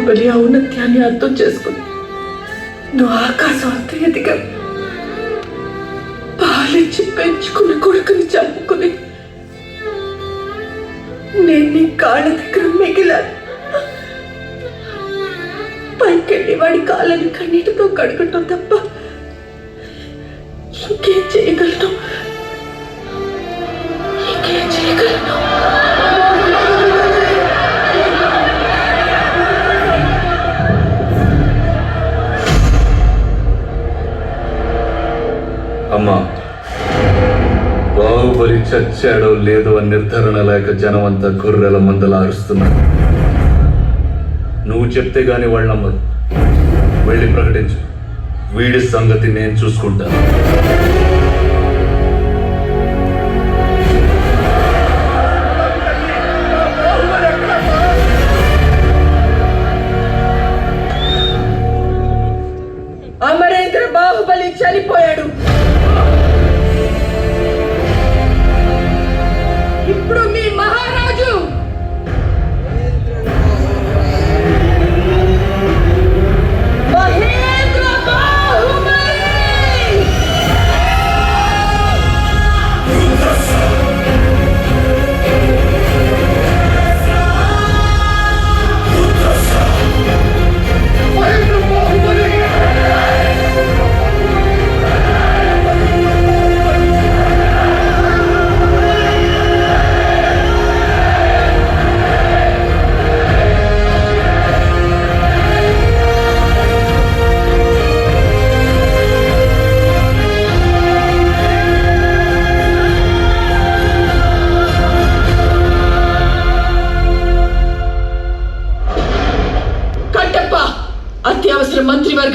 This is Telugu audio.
బాహుబలి ఔన్నత్యాన్ని అర్థం చేసుకుని నువ్వు ఆకాశం అంతా ఎదిగా పాలించి పెంచుకున్న కొడుకుని చంపుకుని నేను నీ కాళ్ళ దగ్గర మిగిలాను. పైకెళ్ళి వాడి కాళ్ళని కన్నీటితో కడగటం తప్ప ఇంకేం చేయగలను? ఇంకేం చేయగలను? అమ్మా, బాహుబలి చచ్చాడో లేదో అని నిర్ధారణ లేక జనం అంతా గొర్రెల మందలా అరుస్తున్నారు. నువ్వు చెప్తే గాని వాళ్ళు నమ్మరు. వెళ్ళి ప్రకటించు, వీడి సంగతి నేను చూసుకుంటాను. అమరేంద్ర బాహుబలి చనిపోయాడు. ఇప్పుడు మీ మహారాజు మహేంద్ర బాహుబలి. అత్యవసర మంత్రివర్గ